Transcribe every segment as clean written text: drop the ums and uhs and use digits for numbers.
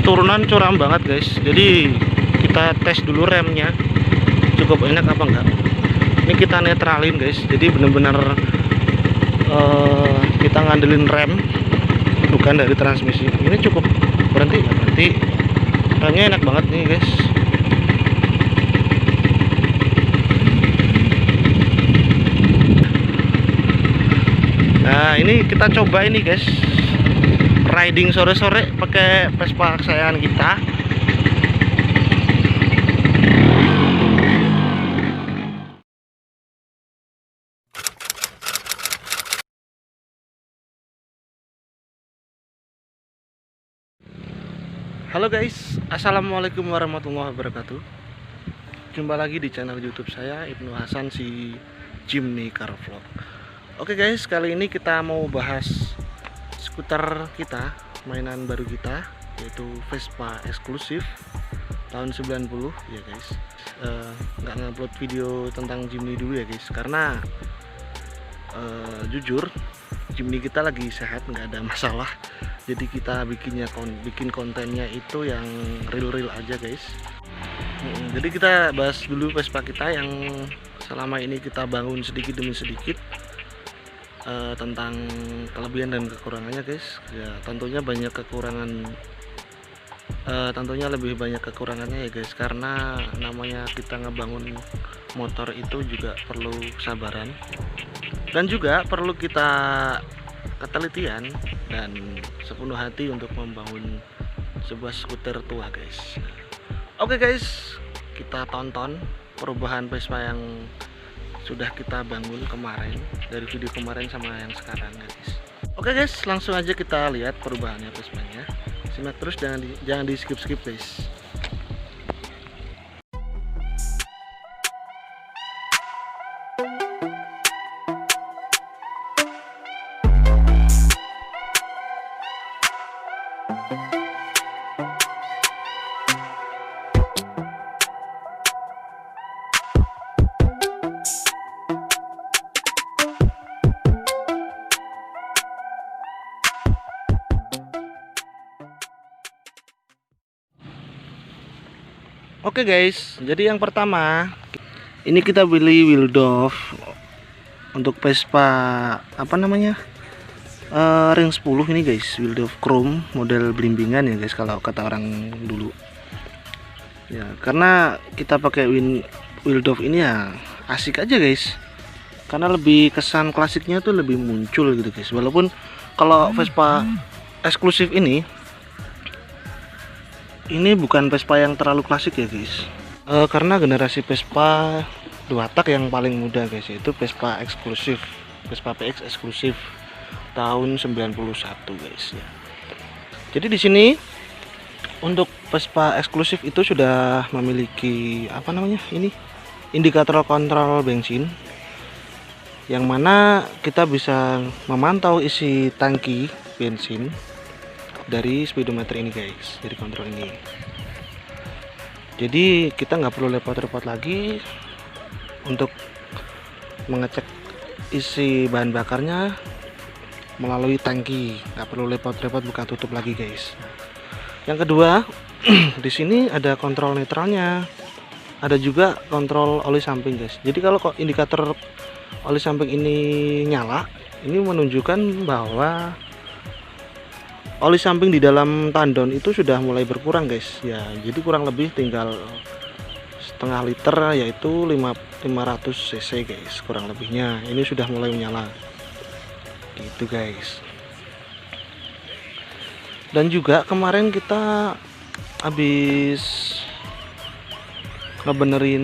turunan curam banget guys, jadi kita tes dulu remnya cukup enak apa enggak. Ini kita netralin guys, jadi bener-bener kita ngandelin rem bukan dari transmisi. Ini cukup berhenti ya, berhenti. Remnya enak banget nih guys. Nah ini kita coba ini guys, riding sore-sore pakai Vespa kesayangan kita. Halo guys, assalamualaikum warahmatullahi wabarakatuh. Jumpa lagi di channel YouTube saya, Ibnu Hasan si Jimny Car Vlog. Oke guys, kali ini kita mau bahas skuter kita, mainan baru kita, yaitu Vespa eksklusif tahun 90 ya guys. Nggak ngupload video tentang Jimny dulu ya guys, karena jujur Jimny kita lagi sehat, nggak ada masalah. Jadi kita bikin kontennya itu yang real aja guys. Jadi kita bahas dulu Vespa kita yang selama ini kita bangun sedikit demi sedikit, tentang kelebihan dan kekurangannya guys. Ya tentunya banyak kekurangan, tentunya lebih banyak kekurangannya ya guys, karena namanya kita ngebangun motor itu juga perlu kesabaran dan juga perlu kita ketelitian dan sepenuh hati untuk membangun sebuah skuter tua guys. Oke guys, kita tonton perubahan Vespa yang sudah kita bangun kemarin, dari video kemarin sama yang sekarang guys. Oke guys, langsung aja kita lihat perubahannya Vespanya. Simak terus, jangan di skip guys. Oke guys, jadi yang pertama ini kita beli Wildorf untuk Vespa apa namanya, ring 10 ini guys, Wildorf Chrome model blimbingan ya guys kalau kata orang dulu ya. Karena kita pakai Wildorf ini ya asik aja guys, karena lebih kesan klasiknya tuh lebih muncul gitu guys. Walaupun kalau Vespa eksklusif ini bukan Vespa yang terlalu klasik ya guys, karena generasi Vespa 2 tak yang paling muda guys, yaitu Vespa eksklusif, Vespa PX eksklusif tahun 91 guys ya. Jadi di sini untuk Vespa eksklusif itu sudah memiliki apa namanya, ini indikator kontrol bensin, yang mana kita bisa memantau isi tangki bensin dari speedometer ini guys, dari kontrol ini. Jadi kita nggak perlu repot-repot lagi untuk mengecek isi bahan bakarnya melalui tangki, nggak perlu repot-repot buka tutup lagi guys. Yang kedua, di sini ada kontrol netralnya, ada juga kontrol oli samping guys. Jadi kalau kok indikator oli samping ini nyala, ini menunjukkan bahwa oli samping di dalam tandon itu sudah mulai berkurang guys ya. Jadi kurang lebih tinggal setengah liter, yaitu 500 cc guys kurang lebihnya. Ini sudah mulai menyala gitu guys. Dan juga kemarin kita habis ngebenerin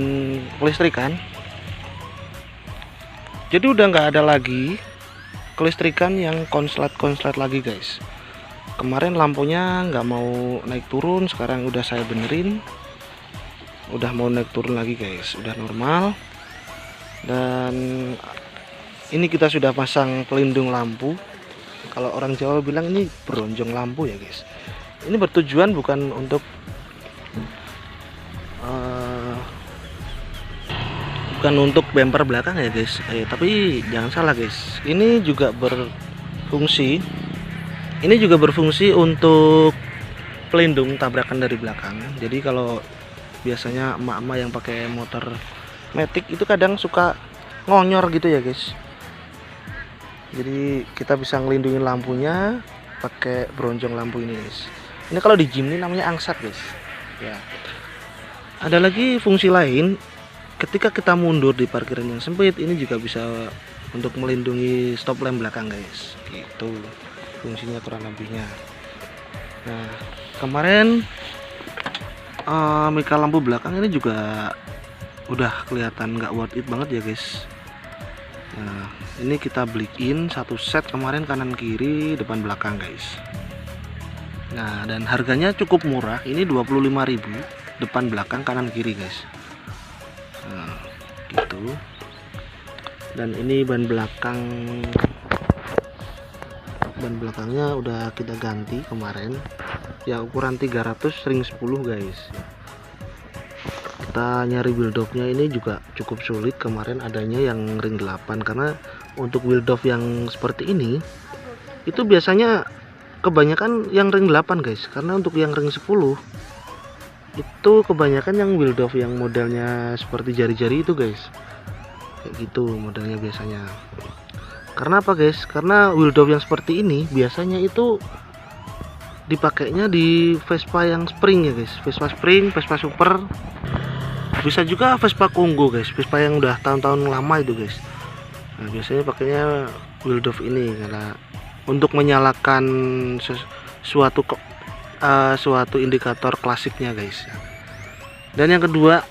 kelistrikan, jadi udah nggak ada lagi kelistrikan yang konslet lagi guys. Kemarin lampunya nggak mau naik turun, sekarang udah saya benerin, udah mau naik turun lagi guys, udah normal. Dan ini kita sudah pasang pelindung lampu, kalau orang Jawa bilang ini beronjong lampu ya guys. Ini bertujuan bukan untuk bumper belakang ya guys, tapi jangan salah guys, ini juga berfungsi untuk pelindung tabrakan dari belakang. Jadi kalau biasanya emak-emak yang pakai motor Matic itu kadang suka ngonyor gitu ya guys. Jadi kita bisa ngelindungin lampunya pakai bronjong lampu ini guys. Ini kalau di gym ini namanya angsat guys. Ya. Ada lagi fungsi lain, ketika kita mundur di parkiran yang sempit, ini juga bisa untuk melindungi stop lamp belakang guys. Gitu fungsinya kurang lebihnya. Nah kemarin mika lampu belakang ini juga udah kelihatan nggak worth it banget ya guys. Nah ini kita beliin satu set kemarin kanan kiri depan belakang guys. Nah dan harganya cukup murah, ini 25.000 depan belakang kanan kiri guys. Nah gitu. Dan ini ban belakangnya udah kita ganti kemarin ya, ukuran 300 ring 10 guys. Kita nyari wheel dovnya ini juga cukup sulit, kemarin adanya yang ring 8, karena untuk wheel dove yang seperti ini itu biasanya kebanyakan yang ring 8 guys, karena untuk yang ring 10 itu kebanyakan yang wheel dove yang modelnya seperti jari-jari itu guys, kayak gitu modelnya biasanya. Karena apa guys, karena wheel dove yang seperti ini biasanya itu dipakainya di Vespa yang spring ya guys, Vespa spring, Vespa super, bisa juga Vespa Kongo guys, Vespa yang udah tahun-tahun lama itu guys. Nah biasanya pakainya wheel dove ini karena untuk menyalakan suatu indikator klasiknya guys. Dan yang kedua,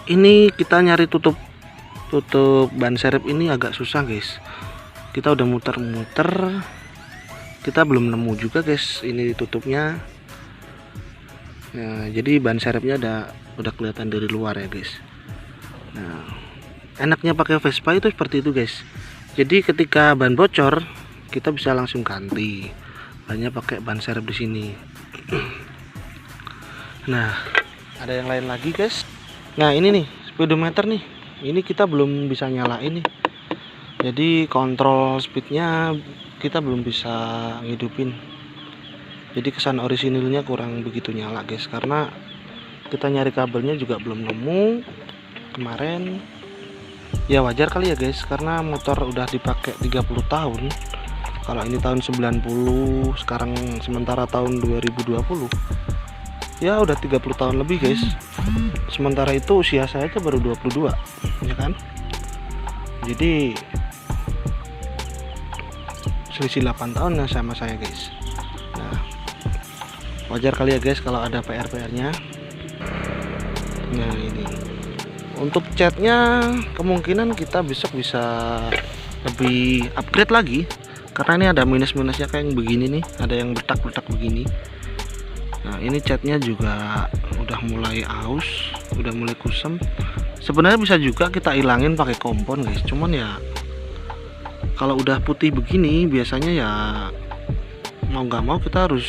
ini kita nyari tutup ban serep ini agak susah guys. Kita udah muter-muter, kita belum nemu juga guys ini tutupnya. Nah jadi ban serepnya udah kelihatan dari luar ya guys. Nah enaknya pakai Vespa itu seperti itu guys. Jadi ketika ban bocor kita bisa langsung ganti bannya pakai ban serep di sini. Nah ada yang lain lagi guys. Nah ini nih speedometer nih, ini kita belum bisa nyalain nih. Jadi kontrol speednya kita belum bisa ngidupin. Jadi kesan orisinilnya kurang begitu nyala guys, karena kita nyari kabelnya juga belum nemu kemarin. Ya wajar kali ya guys, karena motor udah dipakai 30 tahun. Kalau ini tahun 90, sekarang sementara tahun 2020, ya udah 30 tahun lebih guys. Sementara itu usia saya aja baru 22 ya kan. Jadi selisih 8 tahun sama saya guys. Nah wajar kali ya guys kalau ada PR nya. Nah ini untuk catnya kemungkinan kita besok bisa lebih upgrade lagi, karena ini ada minus-minusnya kayak yang begini nih, ada yang betak-betak begini. Nah ini catnya juga udah mulai aus, udah mulai kusam. Sebenarnya bisa juga kita hilangin pakai kompon guys, cuman ya kalau udah putih begini biasanya ya mau nggak mau kita harus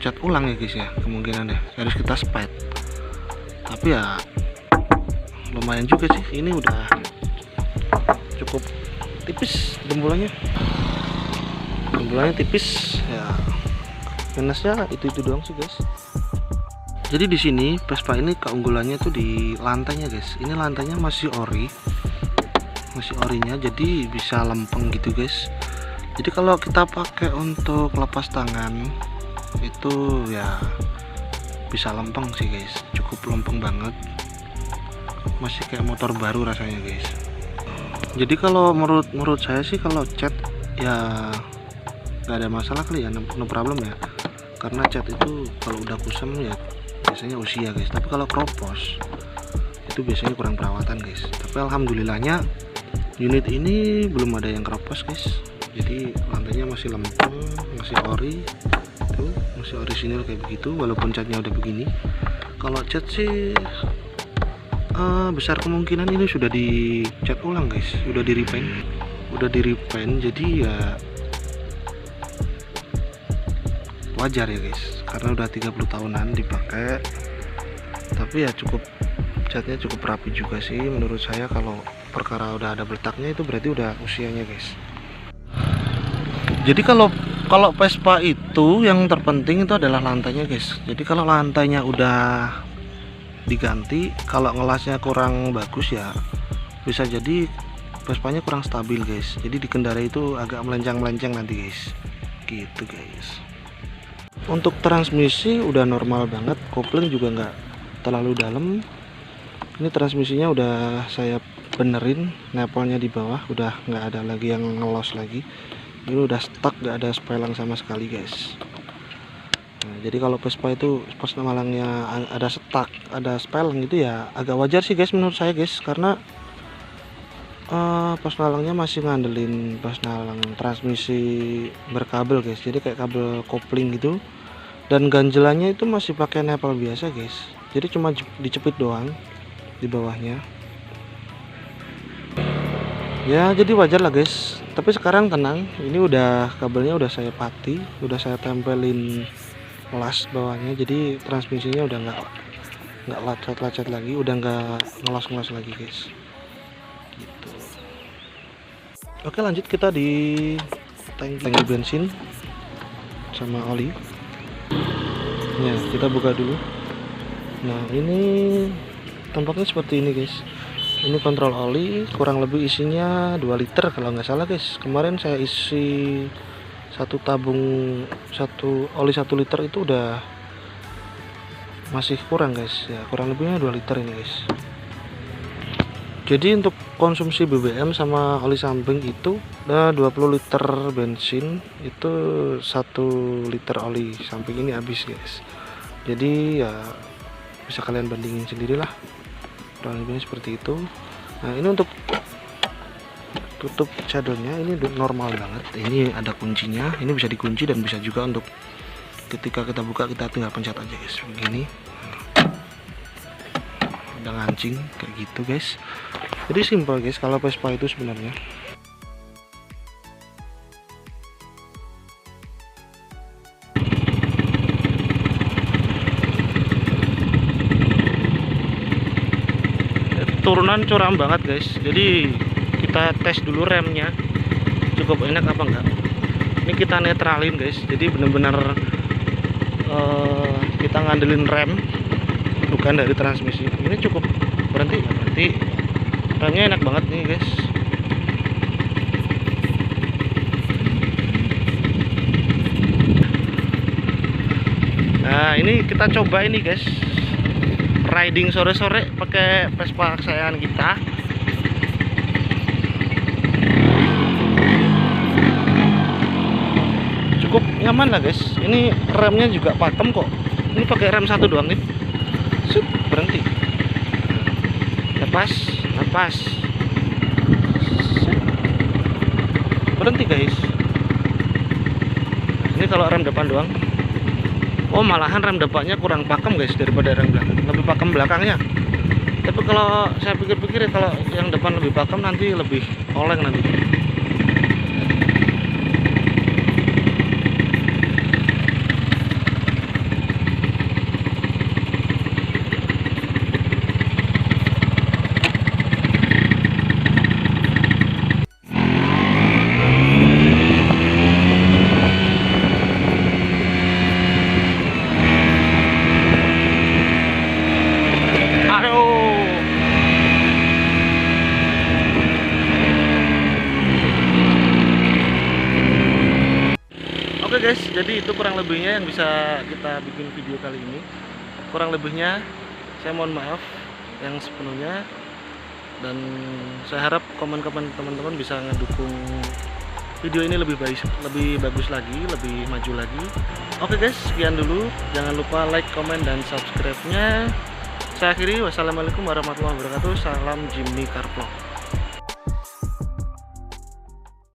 cat ulang ya guys ya, kemungkinan ya harus kita spade. Tapi ya lumayan juga sih, ini udah cukup tipis dembulannya tipis ya. Minusnya itu doang sih guys. Jadi di sini Vespa ini keunggulannya tuh di lantainya guys. Ini lantainya masih orinya, jadi bisa lempeng gitu guys. Jadi kalau kita pakai untuk lepas tangan itu ya bisa lempeng sih guys, cukup lempeng banget, masih kayak motor baru rasanya guys. Jadi kalau menurut saya sih kalau cat ya nggak ada masalah kali ya, no problem ya, karena cat itu kalau udah kusam ya biasanya usia guys. Tapi kalau kropos itu biasanya kurang perawatan guys. Tapi alhamdulillahnya unit ini belum ada yang kropos guys. Jadi lantainya masih lempeng, masih ori, tuh masih orisinil kayak begitu walaupun catnya udah begini. Kalau cat sih besar kemungkinan ini sudah dicat ulang guys, udah di repaint, jadi ya wajar ya guys, karena udah 30 tahunan dipakai. Tapi ya catnya cukup rapi juga sih menurut saya. Kalau perkara udah ada bertaknya itu berarti udah usianya guys. Jadi kalau Kalau Vespa itu yang terpenting itu adalah lantainya guys. Jadi kalau lantainya udah diganti, kalau ngelasnya kurang bagus ya bisa jadi Vespanya kurang stabil guys. Jadi dikendarai itu agak melenceng-melenceng nanti guys. Gitu guys. Untuk transmisi udah normal banget, kopling juga nggak terlalu dalam. Ini transmisinya udah saya benerin, nepelnya di bawah udah nggak ada lagi yang ngelos lagi. Ini udah stuck, nggak ada spelang sama sekali guys. Nah, jadi kalau Vespa itu pas malangnya ada stuck, ada spelang gitu ya agak wajar sih guys menurut saya guys, karena pas nalangnya masih ngandelin pas nalang transmisi berkabel guys, jadi kayak kabel kopling gitu, dan ganjelannya itu masih pakai nepel biasa guys, jadi cuma dicepit doang di bawahnya ya, jadi wajar lah guys. Tapi sekarang tenang, ini udah kabelnya udah saya pati, udah saya tempelin las bawahnya, jadi transmisinya udah nggak lacet-lacet lagi, udah nggak ngelos-ngelos lagi guys gitu. Oke, lanjut kita di tangki bensin sama oli ya, kita buka dulu. Nah, ini tampaknya seperti ini guys. Ini kontrol oli, kurang lebih isinya 2 liter kalau nggak salah guys. Kemarin saya isi satu tabung oli 1 liter itu udah masih kurang guys ya, kurang lebihnya 2 liter ini guys. Jadi untuk konsumsi BBM sama oli samping itu 20 liter bensin itu 1 liter oli samping ini habis guys. Jadi ya bisa kalian bandingin sendirilah, kurang lebihnya seperti itu. Nah, ini untuk tutup cadolnya ini normal banget, ini ada kuncinya, ini bisa dikunci dan bisa juga untuk ketika kita buka kita tinggal pencet aja guys, begini udah ngancing kayak gitu guys. Jadi simple guys kalau Vespa itu sebenarnya. Turunan curam banget guys, jadi kita tes dulu remnya cukup enak apa enggak. Ini kita netralin guys, jadi bener-bener kita ngandelin rem bukan dari transmisi. Ini cukup berhenti, berhenti, remnya enak banget nih guys. Nah, ini kita coba ini guys, riding sore-sore pakai Vespa kesayangan kita. Cukup nyaman lah guys. Ini remnya juga pakem kok. Ini pakai rem 1 doang nih. Sup, berhenti. Lepas, lepas. Berhenti guys. Ini kalau rem depan doang. Oh, malahan rem depannya kurang pakem guys daripada rem belakang, lebih pakem belakangnya. Tapi kalau saya pikir-pikir kalau yang depan lebih pakem nanti lebih oleng nanti. Oke guys, jadi itu kurang lebihnya yang bisa kita bikin video kali ini. Kurang lebihnya saya mohon maaf yang sepenuhnya, dan saya harap komen-komen teman-teman bisa ngedukung video ini lebih bagus lagi, lebih maju lagi. Oke guys, sekian dulu. Jangan lupa like, komen, dan subscribe-nya. Saya akhiri, wassalamualaikum warahmatullahi wabarakatuh. Salam Jimny Car Vlog.